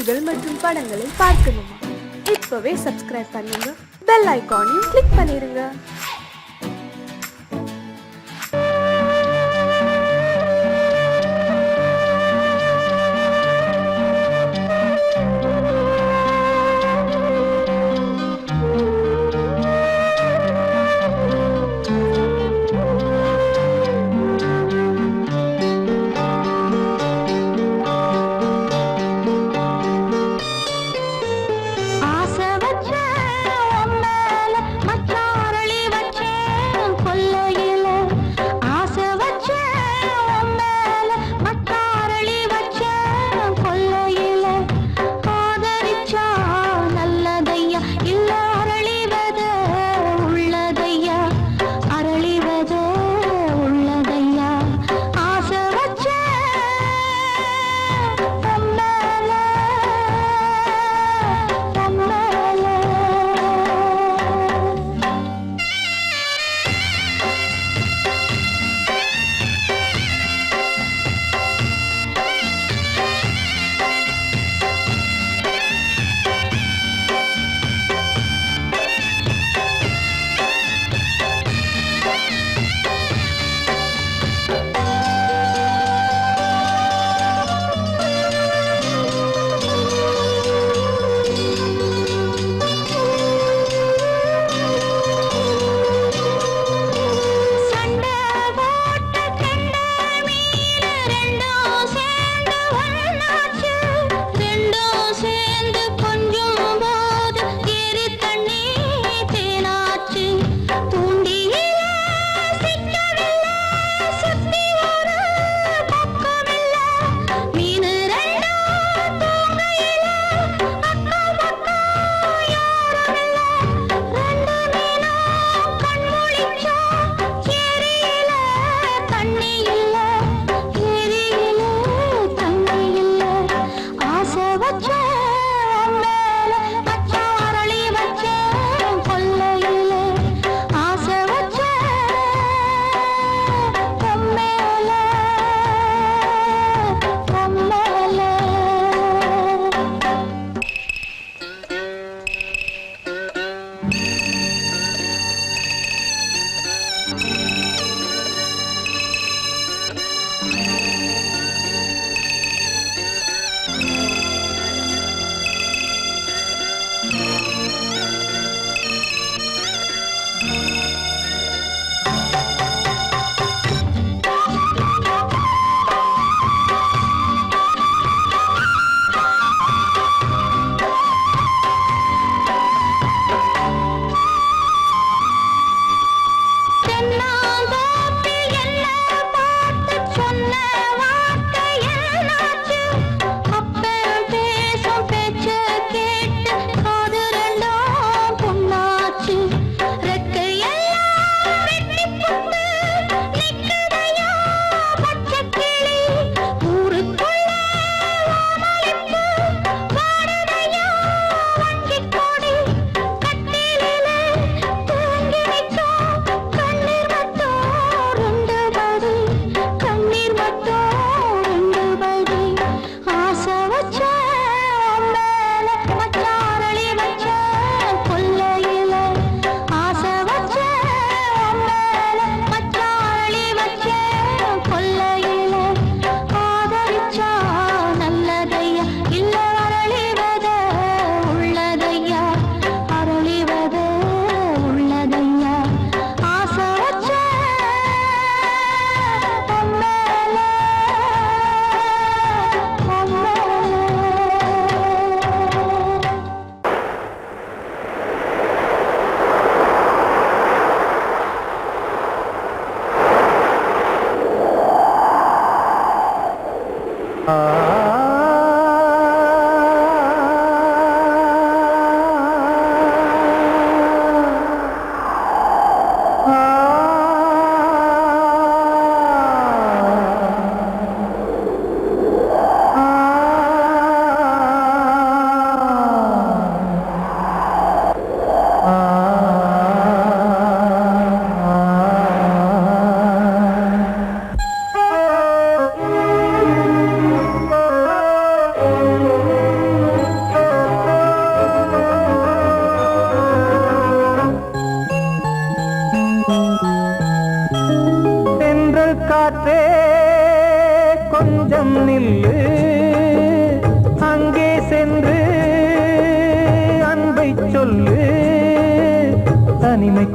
பாடல்கள் மற்றும் படங்களை பார்க்கணுமா? இப்பவே சப்ஸ்கிரைப் பண்ணுங்க, பெல் ஐகானையும் கிளிக் பண்ணிருங்க. ஆசை வச்ச உன் மேல மச்சாரளி வச்ச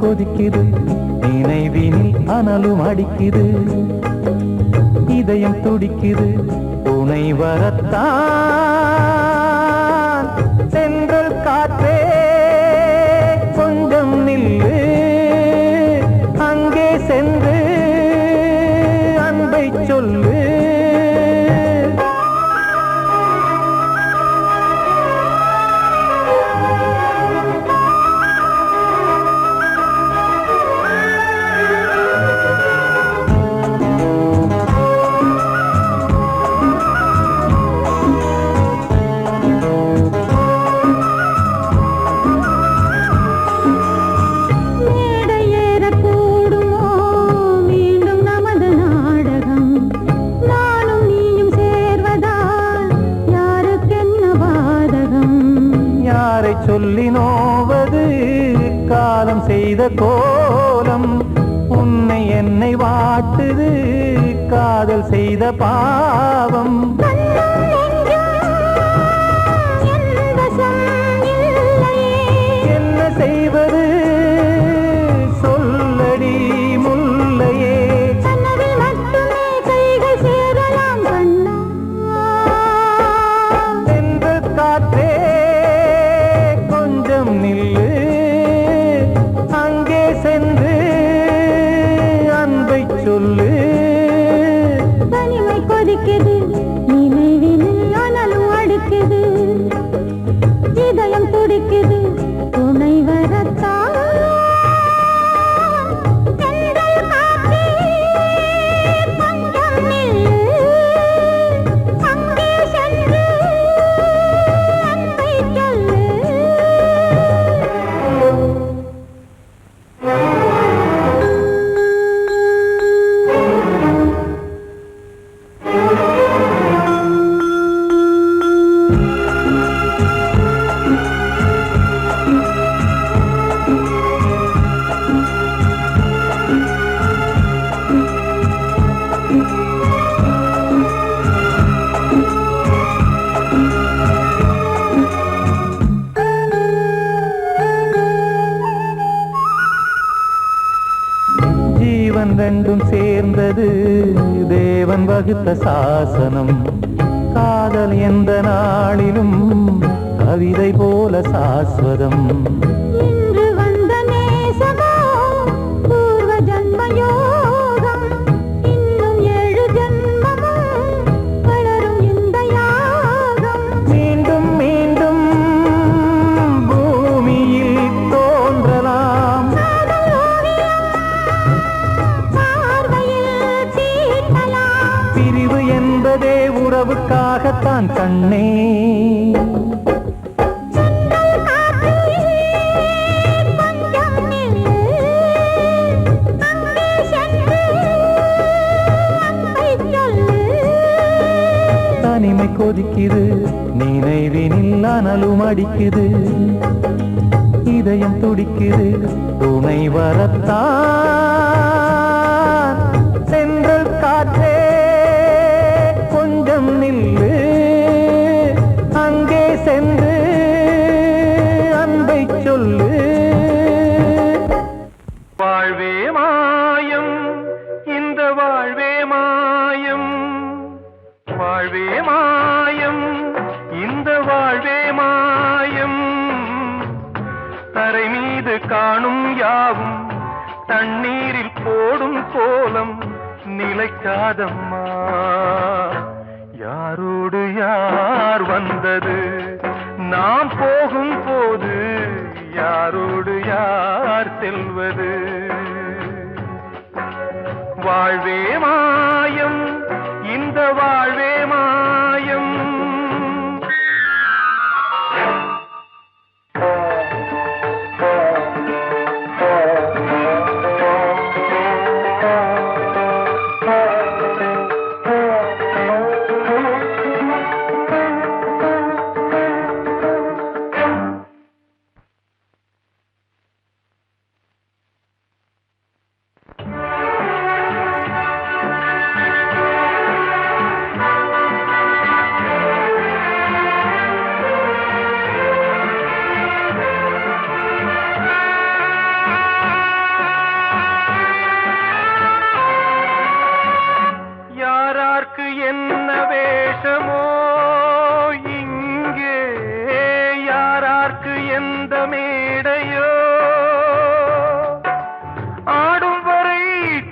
கொதிக்குது நினைவினில் அனலும் அடிக்குது இதயம் துடிக்குது துணை வரத்தான் சென்றல் காற்றே கொஞ்சம் நில்லு அங்கே சென்று அன்பை சொல்லு சொல்லி நோவது காலம் செய்த கோலம் உன்னை என்னை வாட்டுது காதல் செய்த பாவம் என்ன செய்வது சொல்லடி முல்லையே சென்று காற்றே நில்லு அங்கே சென்று அன்பை சொல்லு தனிமை கொதிக்குது நினைவினில் அனலும் அடிக்குது இதயம் துடிக்குது துணை வரத்தான் ரெண்டும் சேர்ந்தது தேவன் வகுத்த சாசனம் காதல் எந்த நாளிலும் கவிதை போல சாஸ்வதம் இன்று வந்த நேசமோ பூர்வ ஜன்ம யோகம் இன்னும் 7 ஜன்மமும் வளரும் இந்த யாகம் மீண்டும் மீண்டும் பூமியில் தோன்றலாம் பிரிவு என்பதே உறவுக்காகத்தான் கண்ணே தனிமை கொதிக்குது நினைவினில் அனலும் அடிக்குது இதயம் துடிக்குது துணை வரத்தான் சென்றல் காற்றே கொஞ்சம் நில்லு அங்கே சென்று அன்பை சொல்லு வாழ்வே மாயம் இந்த வாழ்வே மாயம் வாழ்வே மாயம் இந்த வாழ்வே மாயம் தரை மீது காணும் யாவும் தண்ணீரில் போடும் கோலம் நிலைக்காதம்மா யாரோடு யார் வந்தது நாம் போகும் போது யாரோடு யார் செல்வது வாழ்வே மாயம் இந்த வாழ்வே மாயம் இந்த மேடையோ ஆடும் வரை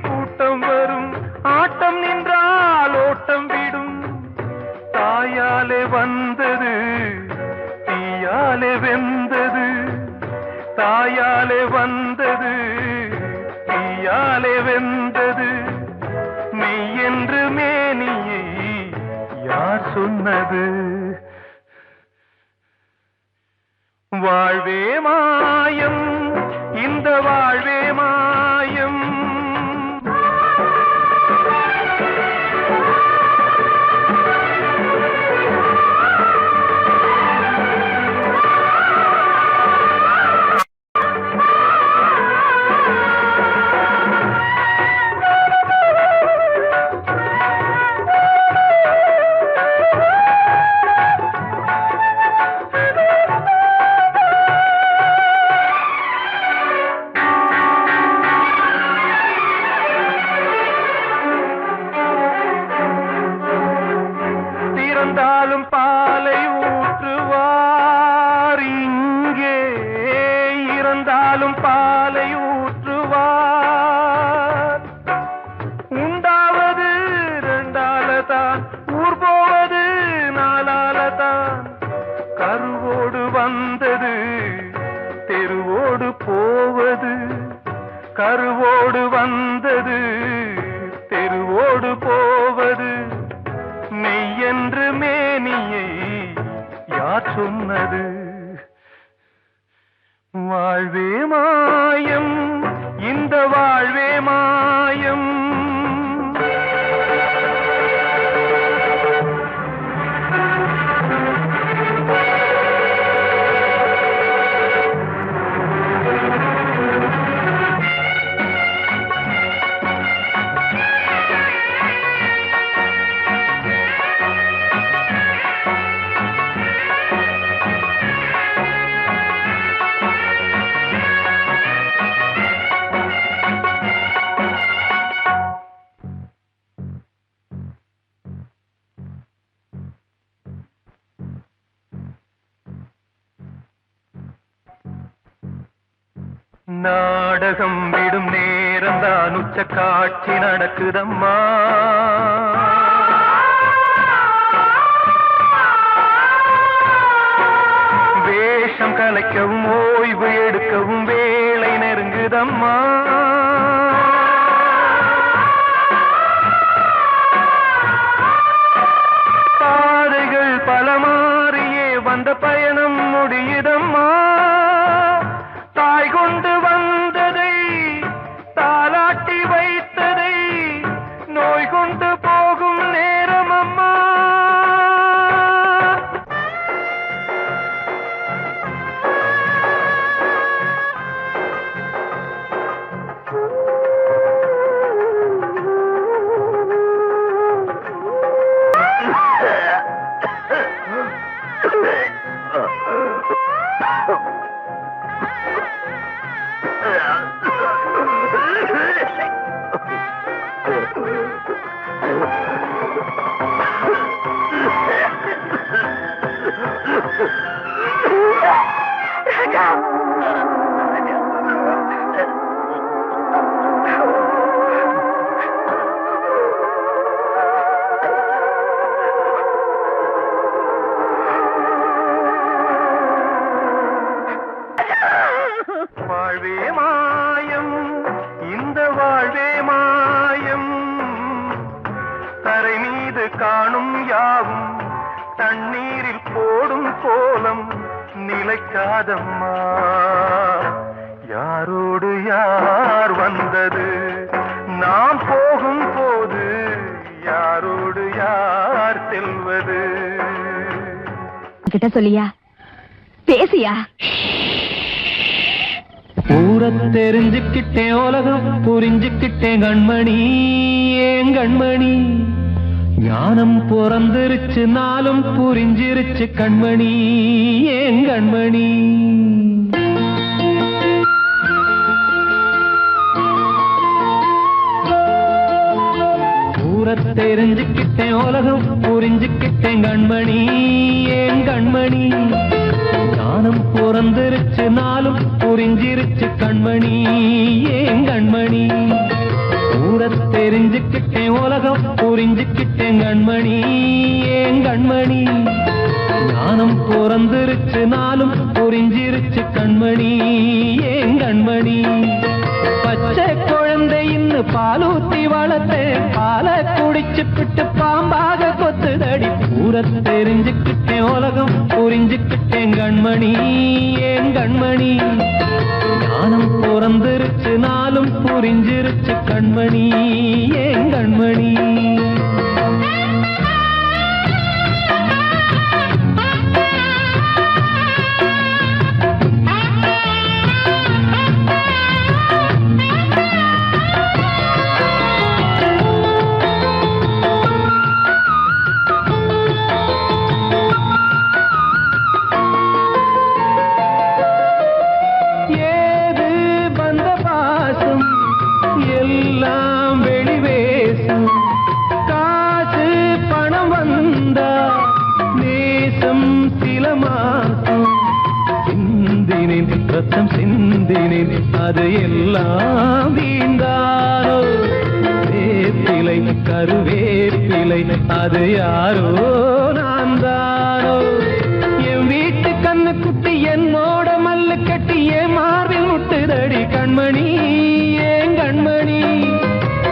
கூட்டம் வரும் ஆட்டம் நின்றால் ஓட்டம் விடும் தாயாலே வந்தது தீயாலே வெந்தது தாயாலே வந்தது தீயாலே வெந்தது மெய் என்று மேனியை யார் சொன்னது வாழ்வே மாயம் இந்த வாழ்வே மாயம் இறந்தாலும் பாலை ஊற்றுவார் இங்கே இறந்தாலும் பாலை ஊற்றுவார் உண்டாவது ரெண்டாலதான் ஊர் போவது நாலாலதான் கருவோடு வந்தது தெருவோடு போவது கருவோடு வந்தது தெருவோடு போவது மெய் என்று மேனியை யார் சொன்னது வாழ்வே மாயம் இந்த வாழ்வே மாயம் நாடகம் விடும் நேரம் தான் உச்ச காட்சி நடக்குதம்மா வேஷம் கலைக்கவும் ஓய்வு எடுக்கவும் வேளை நெருங்குதம்மா பாதைகள் பல மாறியே வந்த பயணம் முடியுதம்மா தாய் கொண்டு வந்ததை தாலாட்டி வைத்ததை நோய் கொண்டு போகும் நேரம் அம்மா வாழ்வே மாயம் இந்த வாழ்வே மாயம் தரை மீது காணும் யாவும் தண்ணீரில் போடும் கோலம் நிலைக்காதம்மா யாரோடு யார் வந்தது நாம் போகும் போது யாரோடு யார் செல்வது கிட்ட சொல்லியா பேசியா ஊரை தெரிஞ்சுக்கிட்டேன் உலகம் புரிஞ்சுக்கிட்டேன் கண்மணி ஏன் கண்மணி ஞானம் பிறந்திருச்சு நாளும் புரிஞ்சிருச்சு கண்மணி ஏன் கண்மணி ஊரை தெரிஞ்சுக்கிட்டேன் உலகம் புரிஞ்சுக்கிட்டேன் கண்மணி ஏன் கண்மணி ஞானம் பிறந்திருச்சு நாளும் புரிஞ்சிருச்சு கண்மணி ஏன் கண்மணி ஊரை தெரிஞ்சுக்கிட்டேன் உலகம் புரிஞ்சுக்கிட்டேன் கண்மணி ஏன் கண்மணி ஞானம் பிறந்திருச்சு நாளும் புரிஞ்சிருச்சு கண்மணி ஏன் கண்மணி பச்சை குழந்தை இன்னும் பாலூத்தி வளர்த்து பால குடிச்சு பிட்டு பாம்பாக கொத்துதடி ஊரை தெரிஞ்சுக்கிட்டேன் உலகம் புரிஞ்சுக்கிட்டேன் கண்மணி ஏன் கண்மணி ஞானம் பிறந்திருச்சு நாளும் புரிஞ்சிருச்சு கண்மணி ஏன் கண்மணி ரத்தம் சிந்தினேன் அது எல்லாம் வீந்தாரோ வேப்பிலை கருவேப்பிலை அது யாரோ நான் தானோ என் வீட்டு கண்ணு குட்டி என்னோட மல்லு கட்டி என் மார்பில் முட்டுதடி கண்மணி ஏன் கண்மணி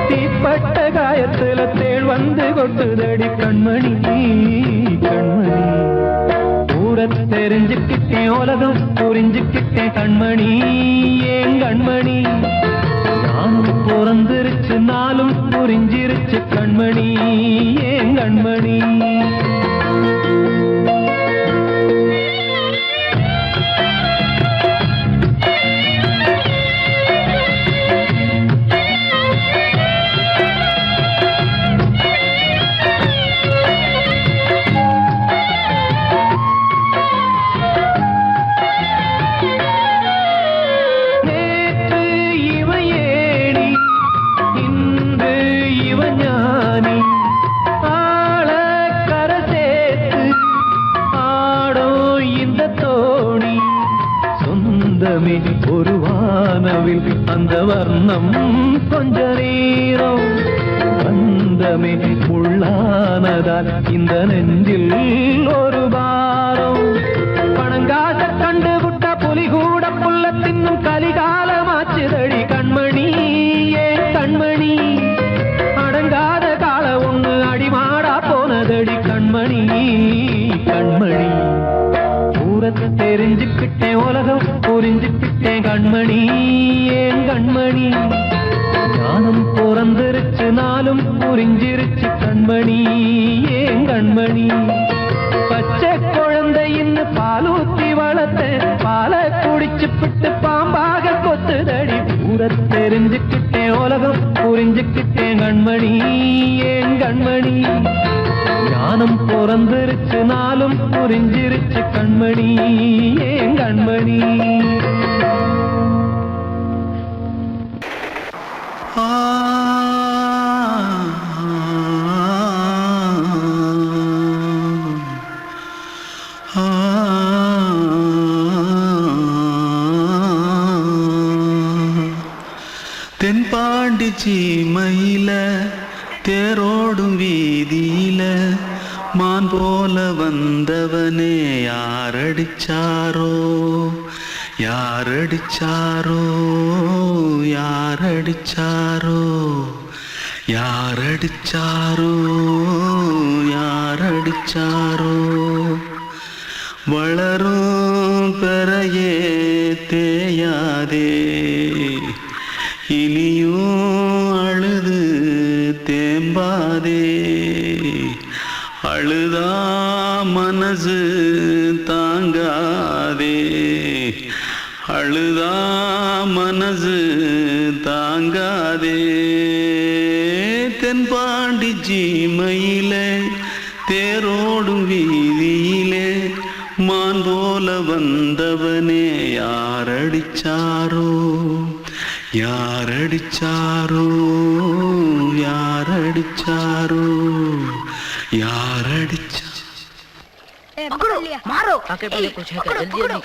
தீப்பட்ட காயத்துல தேள் வந்து கொட்டுதடி கண்மணி கண்மணி தெரிஞ்சுக்கிட்டேன் உலகம் புரிஞ்சுக்கிட்டேன் கண்மணி ஏன் கண்மணி நானும் பிறந்திருச்சு நாளும் புரிஞ்சிருச்சு கண்மணி ஏன் கண்மணி ஒரு வானவில் அந்த வர்ணம் கொஞ்ச நேரம் வந்தமே உள்ளானதால் இந்த நெஞ்சில் ஒரு பாரம் பணங்காச கண்டு விட்ட புலி கூட புல்ல தின்னும் கலிகாலமாச்சுதடி கண்மணி ஏன் கண்மணி அடங்காத கால ஒண்ணு அடிமாடா போனதடி கண்மணி கண்மணி தெரிஞ்சுக்கிட்டேன் உலகம் புரிஞ்சுக்கிட்டேன் கண்மணி ஏன் கண்மணி ஞானம் பிறந்திருச்சு நாளும் புரிஞ்சிருச்சு கண்மணி ஏன் கண்மணி பச்சை குழந்தை இன்னும் பாலூத்தி வளர்த்த பால குடிச்சு பிட்டு பாம்பாக கொத்துதடி ஊரை தெரிஞ்சுக்கிட்டேன் உலகம் புரிஞ்சுக்கிட்டேன் கண்மணி ஏன் கண்மணி ஞானம் பிறந்திருச்சு நாளும் புரிஞ்சிருச்சு கண்மணி ஏன் கண்மணி தென்பாண்டி சீமையில தேரோடும் வீதியில மான் போல வந்தவனே யாரடிச்சாரோ யாரடிச்சாரோ யாரடிச்சாரோ யாரடிச்சாரோ யாரடிச்சாரோ வளரும் பெறையே தேயாதே இனியும் அழுது தேம்பாதே அழுதா மனசு தாங்காதே அழுதா மனசு தாங்காதே தென்பாண்டி சீமையிலே தேரோடும் வீதியிலே மான் போல வந்தவனே யாரடிச்சாரோ யாரடிச்சாரோ யாரடிச்சாரோ யாரடிச்சா पकड़ो मारो आके पहले कुछ है क्या? जल्दी जल्दी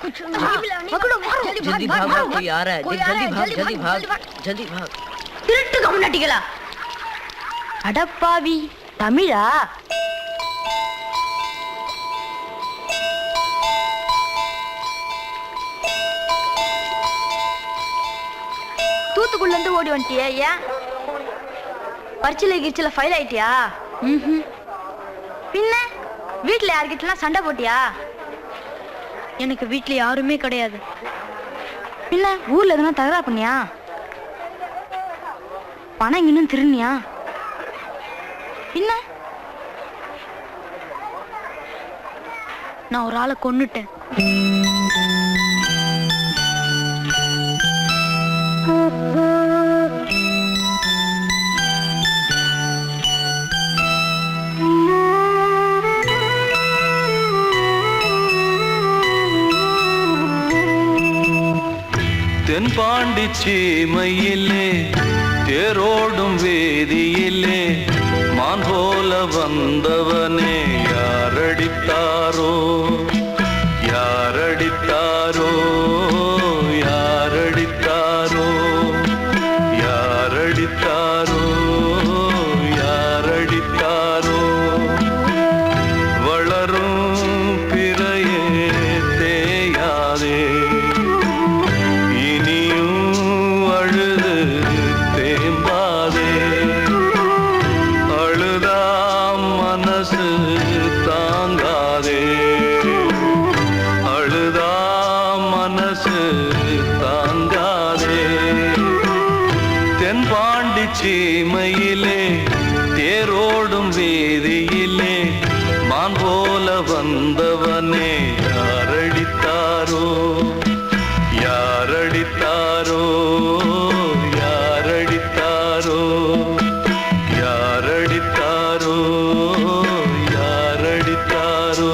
पकड़ो मारो जल्दी भाग भाग, कोई आ रहा है। जल्दी भाग। திருட்டு கம்முனாட்டிகளா அடப்பாவி தமிழா தூத்துக்குள்ள இருந்து ஓடி வந்துட்டியா? ஏன் பரிச்சையில ஃபைல் ஆயிட்டியா? பின்ன வீட்டுல யார்கிட்டலாம் சண்டை போட்டியா? எனக்கு வீட்டுல யாருமே கிடையாது. பின்ன ஊர்ல எதனா தகராறு பண்ணியா? பணம் இன்னும் திருநியா? பின்ன நான் ஒரு ஆளை கொன்னுட்டேன். தென்பாண்டி சீமையிலே தேரோடும் வேதியிலே மான் போல வந்தவனே யாரடித்தாரோ யாரடித்தாரோ யாரடித்தாரோ யாரடித்தாரோ யாரடித்தாரோ வளரும் பிறையே தேயாதே சீமையிலே தேரோடும் வேதியிலே மான் போல வந்தவனே யாரடித்தாரோ யாரடித்தாரோ யாரடித்தாரோ யாரடித்தாரோ யாரடித்தாரோ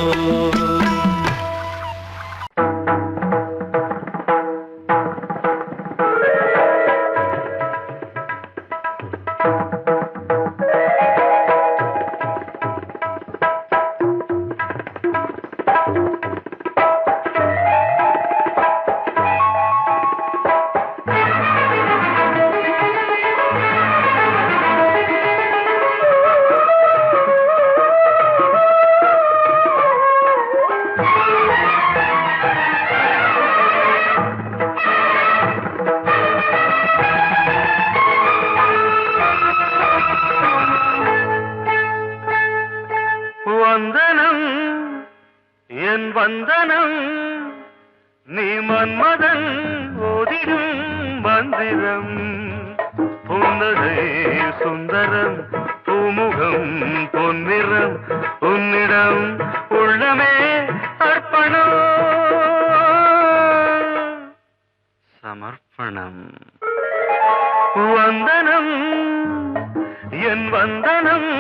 வந்தனம் என் வந்தனம் நீ மன்மதன் ஓதிடும் மந்திரம் புன்னகை சுந்தரம் பூமுகம் பொன்னிறம் உன்னிடம் உள்ளமே அர்ப்பணம் சமர்ப்பணம் வந்தனம் என் வந்தனம்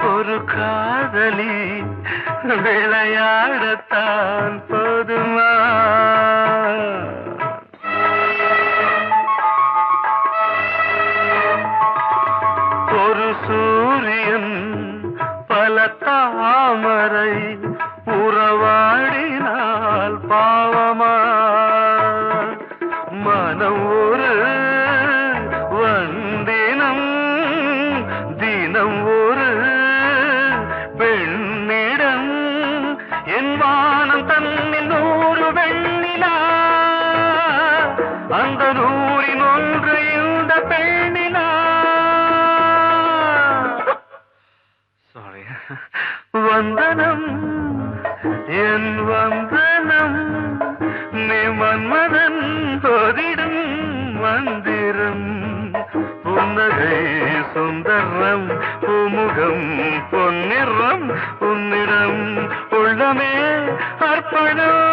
ஒரு காதலி விளையாடத்தான் போதுமா ஒரு சூரியன் பல தாமரை உறவாடினால் பாவமா மனம் ஒரு வந்தினம் தினம் ஒரு பெண்ணிடம் என் வானம் தன்னில் 100 வெண்ணிலா அந்த 100இன் ஒன்று இந்த பெண்ணிலா சாரி வந்தனம் என் வந்தனம் நீ மன்மதன் போதிடும் பொன்னிறம் உன்னிடம் உள்ளமே அர்ப்பணம்.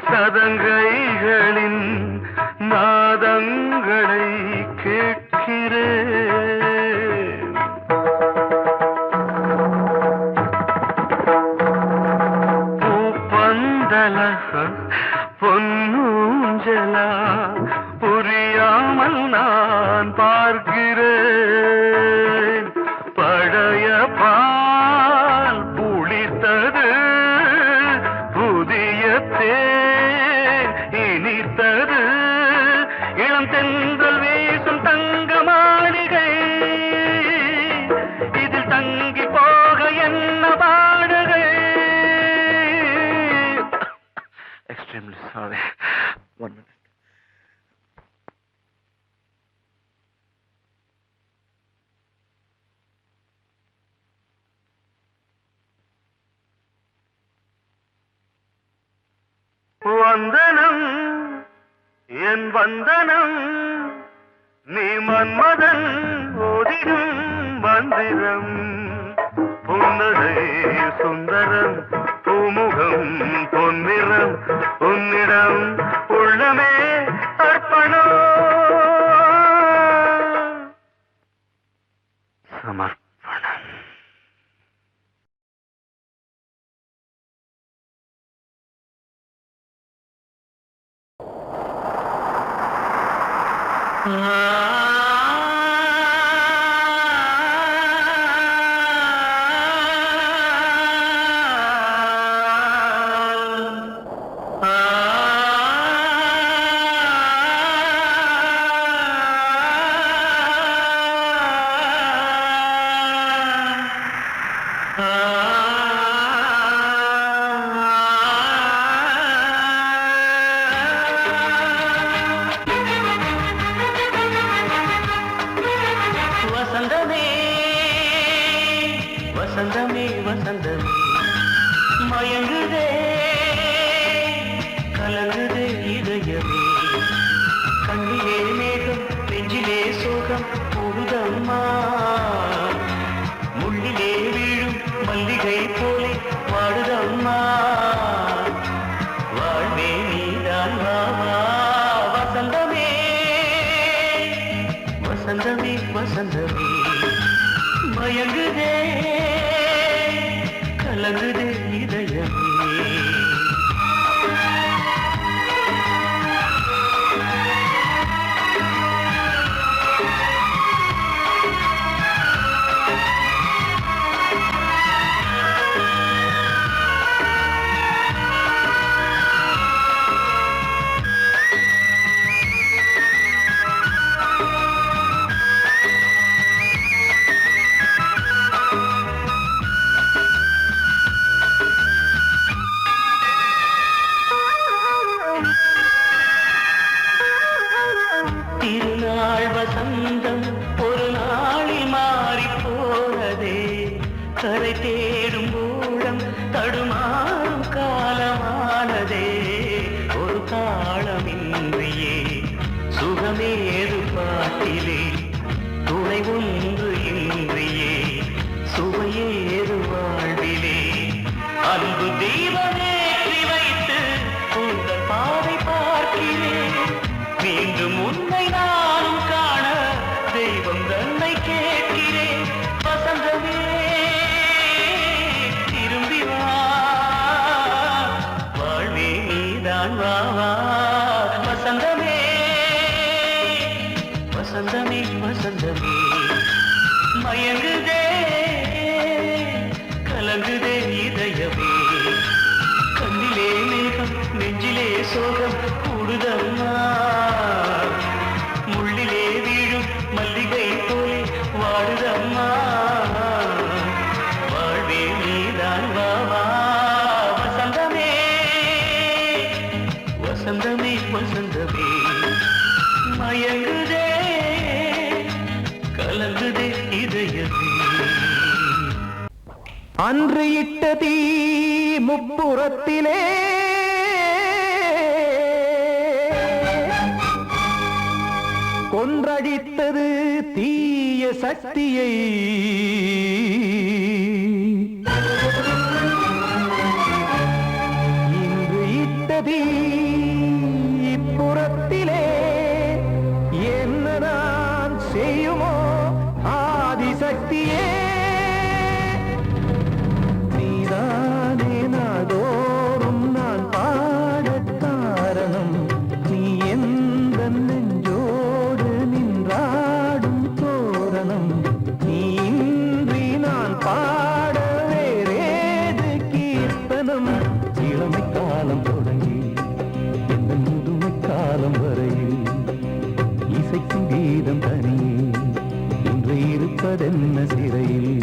சதங்கைகளின் நாதங்களை கேட்கிறேன். பூப்பந்தல பொன்னூஞ்சலா புரியாமல் நான் பார்க்கிறேன். பழைய பால் புளித்தது, புதிய தேன் இனித்தது, இளம் தென்றல் வீசும் தங்க மாளிகை, இதில் தங்கி போக என்ன பாடுகை. Extremely sorry. 1 minute. வந்தனம் என் வந்தனம், நீ மன்மதன் ஓதிடும் மந்திரம். புன்னகை சுந்தரம், பூமுகம் பொன்னிறம், உன்னிடம் உள்ளமே அர்ப்பணம். சமர்ப்பணம். வசந்தமே வசந்தமே வசந்தமே, மயங்குதே கலங்குதே இதயமே. கண்ணிலே மேகம் நெஞ்சிலே சோகம் போகுதம்மா, முள்ளிலே வீழும் மல்லிகை போலே வாடுதம்மா. வாழ்வே நீதான் வாவா. வசந்தமே வசந்தமே வசந்தமே, மயங்குதே கலங்குதே இதயமே. திருநாள் வசந்தம் ஒரு நாளில் மாறி போனதே, கரை தேடும் ஊழம் தடுமாறும் காலமானதே. ஒரு தாளமின்றியே சுகமேது பாட்டிலே, துணை ஒன்று இன்றியே சுவையேது வாழ்விலே. அன்பு தீபமேற்றி வைத்து உங்கள் பாதை பார்க்கிறேன், மீண்டும் உன்னை நானும் காண தெய்வம் தன்னை கேட்கிறேன். வசந்தமே திரும்பி வா, வாழ்வே நீதான் வா வா. வசந்தமே வசந்தமே வசந்தமே, மயங்குதே கலங்குதே இதயமே கண்ணிலே மேகம் நெஞ்சிலே சோகம் கூடுதம்மா முள்ளிலே வீழும் மல்லிகை போலே வாடுதம்மா வாழ்வே நீதான் வாவா வசந்தமே வசந்தமே வசந்தமே மயங்குதே கலங்குதே இதயமே அன்று இட்ட தீ முப்புறத்திலே கொன்றடித்தது தீய சக்தியை இன்று இட்ட தீ இப்புறத்திலே என்ன நான் செய்யுமோ ஆதிசக்தியே நீதானே நாடோறும் நான் பாடக் காரணம் நீ எந்த நெஞ்சோடு நின்றாடும் தோரணம் நீ இன்றி நான் பாட வேறேது கீர்த்தனம் இளமை காலம் தொடங்கி எந்த முதுமை காலம் வரையில் இசைக்கும் கீதம் தனியே இன்று இருப்பதென்ன சிறையில்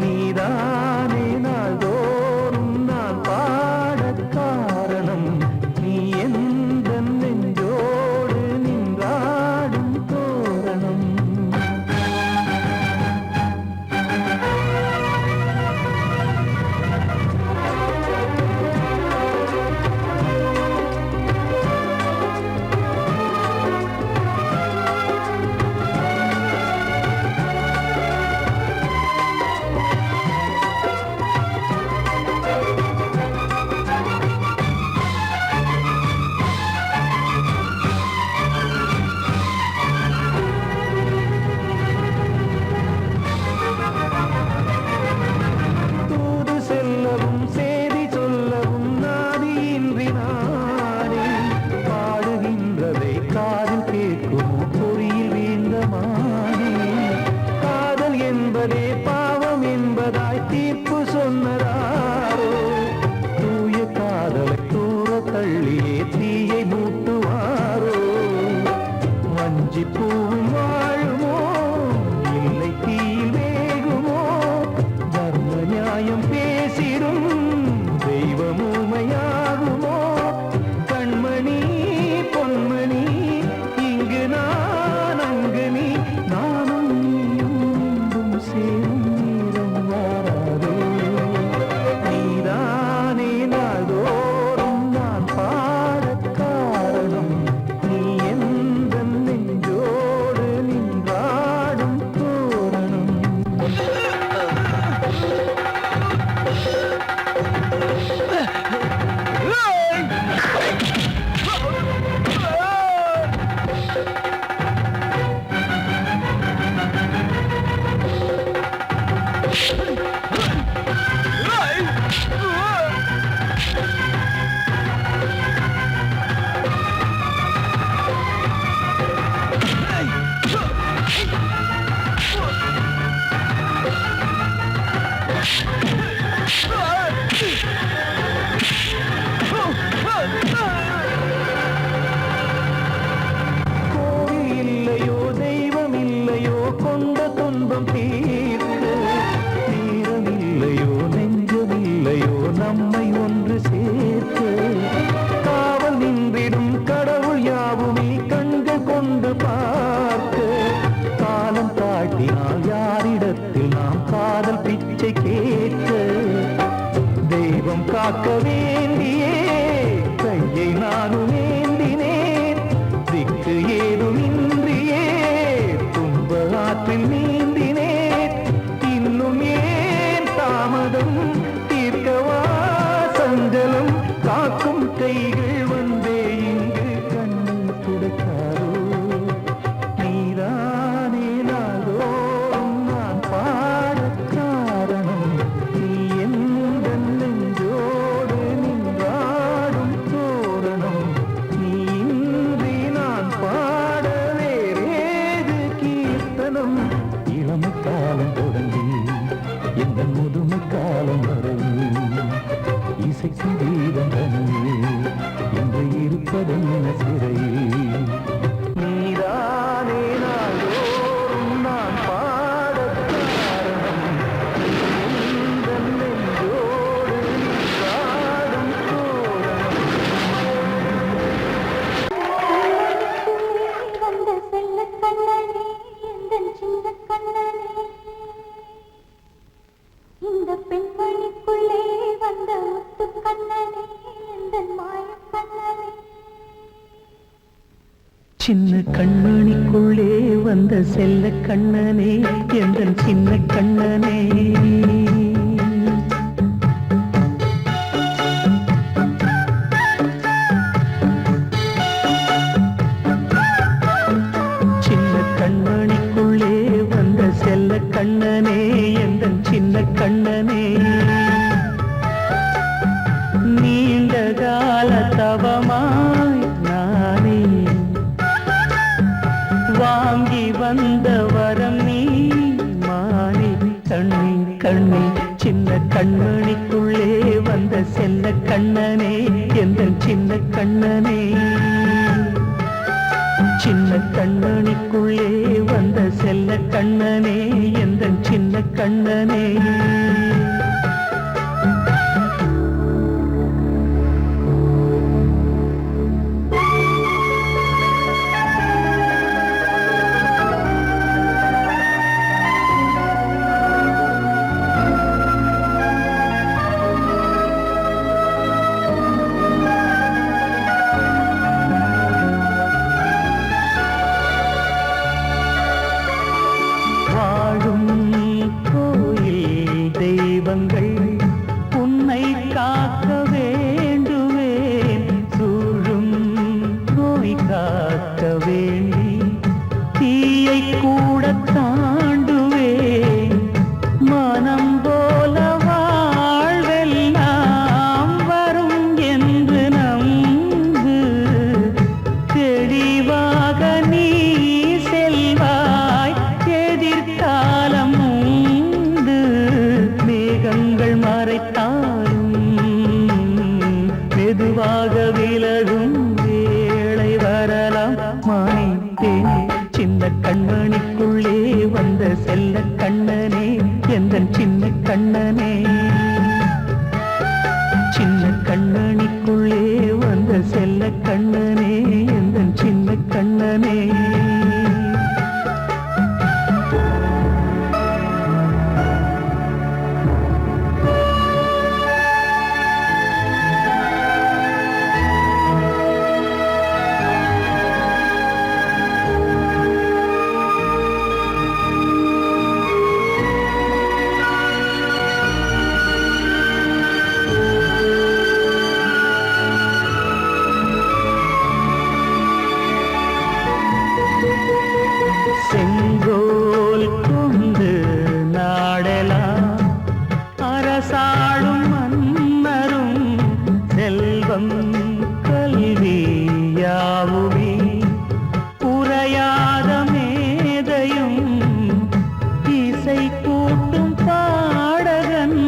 நீதானே நாள்தோறும் நான் பாடக் காரணம் நீ எந்த நெஞ்சோடு நின்றாடும் தோரணம் தூது செல்லவும் சேதி சொல்லவும் நாதியின்றி நானே பாடுகின்றதை காதில் கேட்கும் பொறியில் வீழ்ந்த மானே காதல் என்பதே பாவம் என்பதாய் தீர்ப்பு சொன்னதாரோ தூய காதலை தூர தள்ளியே தீயை மூட்டுவாரோ வஞ்சி பூவும் வாழுமோ இல்லை தீயில் வேகுமோ தர்ம நியாயம் பேசிடும் தெய்வமுமையாகுமோ கண்மணி பொன்மணி இங்கு நான் அங்கு நீ நானும் நீயும் மீண்டும் சேரும் நேரம் வாராதோ நீதானே நாள்தோறும் நான் பாடக் காரணம் நீ எந்த நெஞ்சோடு நின்றாடும் தோரணம் கோவில் இல்லையோ தெய்வம் இல்லையோ கொண்ட துன்பம் தீர்க்க நேரம் இல்லையோ நெஞ்சம் இல்லையோ நம்மை ஒன்று சேர்க்க காவல் நின்றிடும் கடவுள் யாவுமே கண்கள் கொண்டு பார்க்க காலம் தாட்டினால் யாரிடத்தில் நாம் காதல் பிச்சை கேட்க தெய்வம் காக்க வேண்டியே கையை நானும் ஏந்தினேன் திக்கு ஏதுமின்றியே துன்ப ஆற்றில் நீந்தினேன் இன்னும் ஏன் தாமதம் தீர்க்கவா சஞ்சலம் காக்கும் கைகள் வந்தே இங்கு கண்ணை துடைக்காரோ நீதானே நாள்தோறும் நான் பாடக் காரணம் நீ எந்த நெஞ்சோடு நின்றாடும் தோரணம் நீ இன்றி நான் பாட வேறேது கீர்த்தனம் இளமை காலம் தொடங்கி எந்த முதுமை காலம் இருப்பதென்ன சிறையில் நீதானே நாள்தோறும் நான் பாடக் காரணம் எந்தன் நெஞ்சோடு நீராடும் தோரணம் வந்த செல்ல கண்ணனே எந்தன் சின்ன கண்ணனே இந்த பெண்மணிக்குள்ளே வந்த முத்து கண்ணனே எந்தன் மாய கண்ணனே சின்ன கண்மணிக்குள்ளே வந்த செல்ல கண்ணனே எந்தன் சின்ன கண்ணனே சின்ன கண்மணிக்குள்ளே வந்த செல்ல கண்ணனே எந்தன் சின்ன கண்ணனே நீண்ட கால தவமாய் நானே வாங்கி வந்த வரம் நீ மானே கண்ணே கண்ணே சின்ன கண்மணிக்குள்ளே வந்த செல்ல கண்ணனே எந்தன் சின்ன கண்ணனே சின்ன கண்மணிக்குள்ளே வந்த செல்ல கண்ணனே எந்தன் சின்ன கண்ணனே வாழும் கோயில் தெய்வங்கள் உன்னை காக்க வேண்டுவேன் சூழும் நோய் காக்க வேண்டி தீயை கூட தாண்டுவேன் மனம் போல வாழ்வெல்லாம் வரும் என்று நம்பு தெளிவாக நீ செல்வாய் எதிர்காலம் உண்டு மேகங்கள் மறைத்தாலும் மெதுவாக விலகும் வேளை வரலாம் மானித்தேனே சின்ன கண்மணிக்குள்ளே வந்த செல்ல கண்ணனே எந்தன் சின்ன கண்ணனே சின்ன கண்ணனிக்குள்ளே வந்த செல்ல கண்ணனே எந்தன் சின்ன கண்ணனே செங்கோல் கொண்டு நாடலாம் அரசாளும் மன்னரும் செல்வம் கல்வி யாவுமே உரையாத மேதையும் இசை கூட்டும் பாடகன்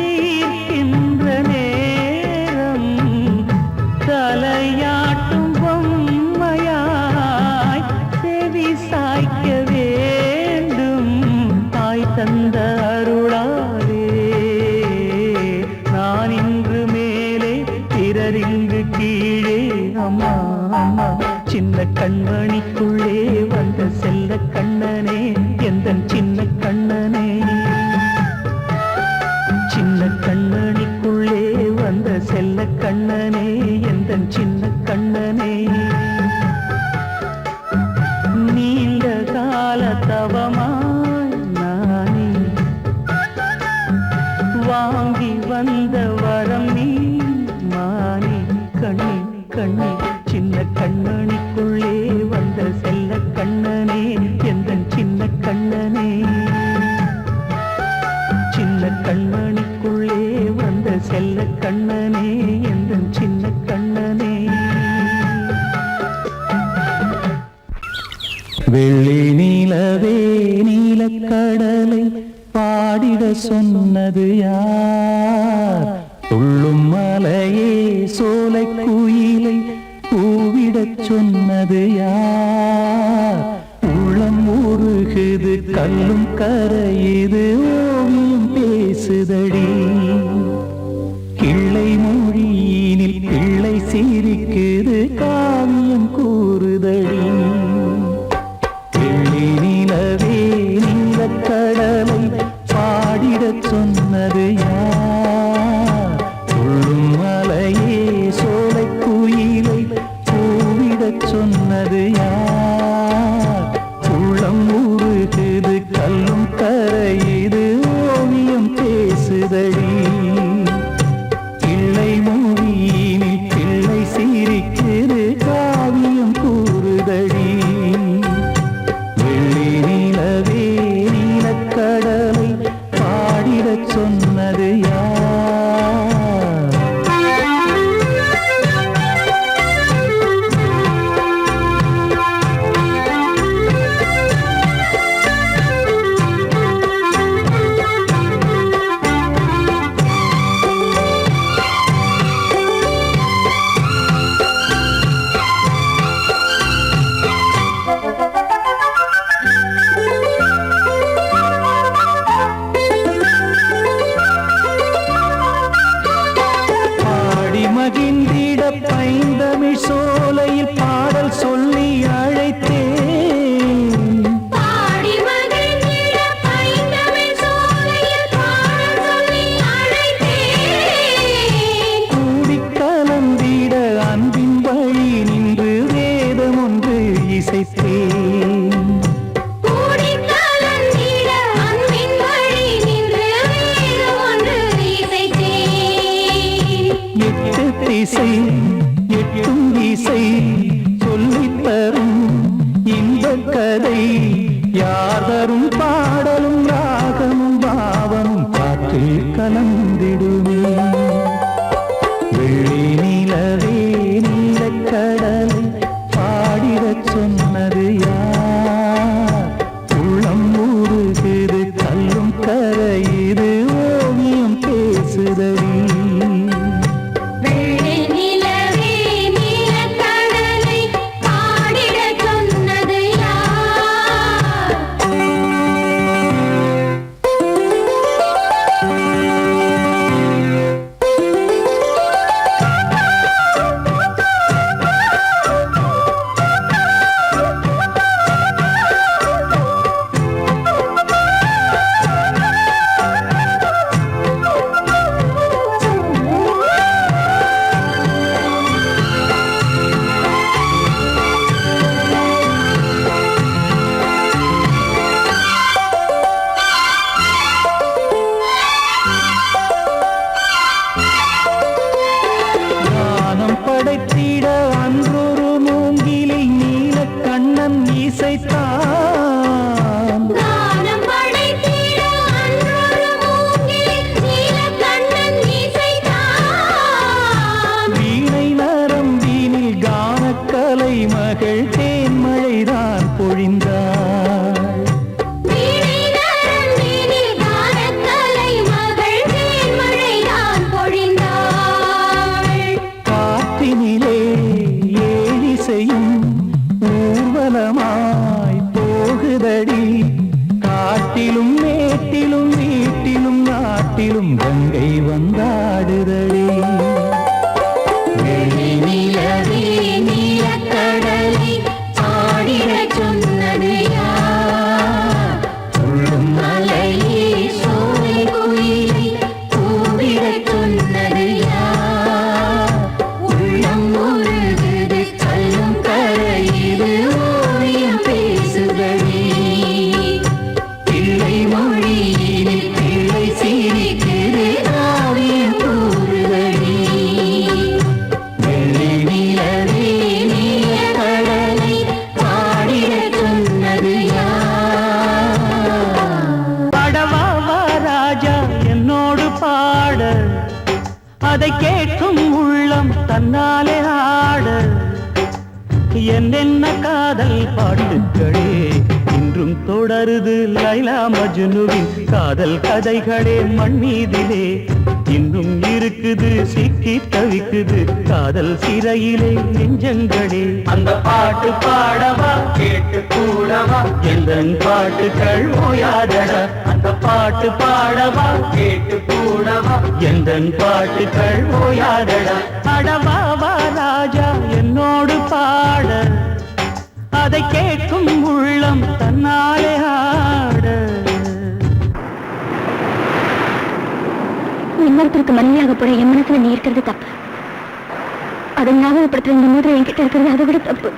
ஈர்க்கின்ற நேரம் தலையாட்டும் பொம்மையாய் செவி சாய்க்க வேண்டும் தாய் தந்த அருளாலே நான் இன்று மேலே பிறரிங்கு கீழே அம்மா அம்மா சின்ன கண்மணிக்குள்ளே வந்த செல்ல கண்ணனே எந்தன் சின்ன கண்ணனே சின்ன கண்ணனிக்குள்ளே வந்த செல்ல கண்ணனே எந்தன் சின்ன கண்ணனே நீண்ட கால தவமாய் நானே வாங்கி வந்த வரம் நீ மானே கண்ணே கண்ணே சின்ன கண்ணனிக்குள்ளே வந்த செல்ல கண்ணனே எந்தன் சின்ன கண்ணனே சின்ன கண்ணனிக்குள்ளே வந்த செல்ல கண்ணனே எந்தன் சின்ன கண்ணனே வெள்ளி நீலவே நீலக்கடலை பாடிட சொன்னது யார் துள்ளும் மலையே சோலை குயிலை சொன்னது யார்? உள்ளம் உருகுது கல்லும் கரையுது ஓவியம் பேசுதடி. கிள்ளை மொழியினில் பிள்ளை சிரிக்குது காவியம் கூறுதடி. வெள்ளி நிலவே நீலக்கடலை பாடிடச் சொன்னது யார்? துள்ளும் மலையே சோலை குயிலை பூவிடச் சொன்னது யார்? உள்ளம் உருகுது கல்லும் கரையுது ஓவியம் பேசுதடி. கிள்ளை மொழியினில் பிள்ளை சிரிக்குது காவியம் கூறுதடி. வெள்ளி நிலவே நீலக்கடலை பாடிடச் சொன்னது யார்? மகிழ்ந்திட பைந்தமிழ் சோலையில் பாடல் சொல்லி அழைத்தேன். பாடி மகிழ்ந்திட பைந்தமிழ் சோலையில் பாடல் சொல்லி அழைத்தேன். கூடிக் கலந்திட அன்பின் வழி நின்று வேதம் ஒன்று இசைத்தேன். கூடிக் கலந்திட அன்பின் வழி நின்று வேதம் ஒன்று இசைத்தேன். எட்டு திசை எட்டும் இசை சொல்லித் தரும் இன்பக் கதை யார் தரும் பாடலும் ராகமும் பாவமும் காற்றில் கலந்திடுமே. வெள்ளி நிலவே நீலக்கடலை பாடிடச் சொன்னது யார்? உள்ளம் உருகுது கல்லும் கரையுது ஓவியம் பேசுதடி. வெள்ளி நிலவே நீலக்கடலை பாடிடச் சொன்னது யார்? ஞானம் படைத்திட அன்றொரு மூங்கிலில் நீலக்கண்ணன் இசைத்தான். கானம் படைத்திட அன்றொரு மூங்கில் நீலக்கண்ணன் இசைத்தான். வீணை நரம்பினில் கானக்கலை மகள் தேன்மழைதான் பொழிந்தாள். வீணை நரம்பினில் கானக்கலை மகள் தேன்மழைதான் பொழிந்தாள். காற்றினிலே ஏழிசையும் ஊர்வலமாய் போகுதடி. காட்டிலும் மேட்டிலும் வீட்டிலும் நாட்டிலும் கங்கை வந்தாடுதடி. வெள்ளி நிலவே நீலக்கடலை பாடிடச் சொன்னது யார்? உள்ளும் மலையே சோலை குயிலை பூவிடச் சொன்னது யார்? உள்ளம் உருகுது கல்லும் கரையுது ஓவியம் பேசுதடி. பிள்ளை மொழியினில் பிள்ளை சிரிக்குது காவியம் கூறுதடி. வெள்ளி நிலவே நீலக்கடலை பாடிடச் சொன்னது யார்? பாடவா வா ராஜா என்னோடு பாட, அதை கேட்கும் உள்ளம் தன்னாலே ஆட. என்னென்ன காதல் பாட்டுக்களே இன்றும் தொடருது லைலா மஜ்னுவின் காதல் கதைகளே மண் மீதிலே. இன்னும் இருக்குது சிக்கி தவிக்குது காதல் சிறையிலே நெஞ்சங்களே. அந்த பாட்டு பாடவா கேட்டு கூடவா எந்தன் பாட்டுகள் ஓயாதடா. அந்த பாட்டு பாடவா கேட்டு கூடவா எந்தன் பாட்டுகள் ஓயாதடா. அடவாவா ராஜா என்னோடு பாட அதை கேட்கும் உள்ளம் தன்னாலே ஆட. இன்னொருத்தருக்கு மனைவியாக போட என் மனசுல நீ இருக்கிறது தப்பு. அதை ஞாபகப்படுத்துற இந்த மோதிரம் என்கிட்ட இருக்கிறது அதை விட தப்பு.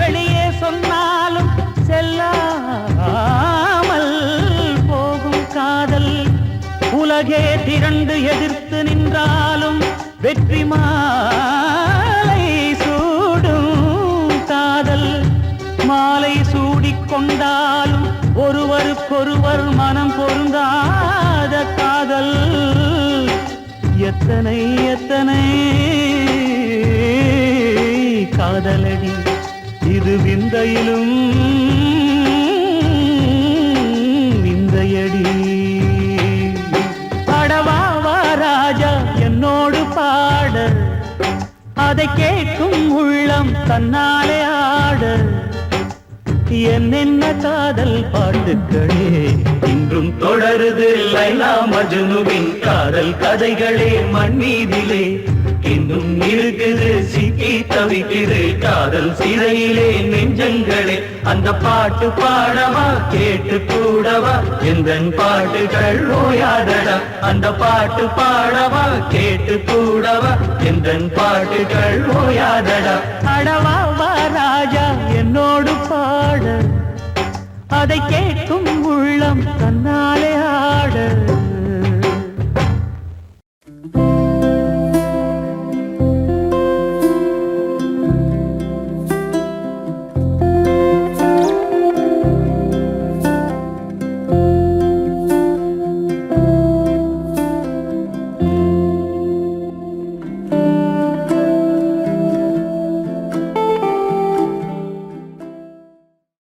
வெளியே சொன்னாலும் செல்லாமல் போகும் காதல். உலகே திரண்டு எதிர்த்து நின்றாலும் வெற்றி மாலை சூடும் காதல். மாலை சூடிக்கொண்டாலும் ஒருவருக்கொருவர் மனம் பொருந்தாத காதல். எத்தனை எத்தனை காதலடி இது விந்தையிலும் விந்தையடி. பாடவாவா ராஜா என்னோடு பாட அதை கேட்கும் உள்ளம் தன்னாலே ஆட. என்னென்ன காதல் பாட்டுக்களே இன்றும் தொடருது லைலா மஜ்னுவின் காதல் கதைகளே மண் மீதிலே. இன்னும் இருக்குது சிக்கி தவிக்குது காதல் சிறையிலே நெஞ்சங்களே. அந்த பாட்டு பாடவா கேட்டு கூடவா எந்தன் பாட்டுகள் ஓயாதடா. அந்த பாட்டு பாடவா கேட்டு கூடவா எந்தன் பாட்டுகள் ஓயாதடா. அடவாவா ராஜா என்னோடு பாட அதை கேட்கும் உள்ளம் தன்னாலே ஆட.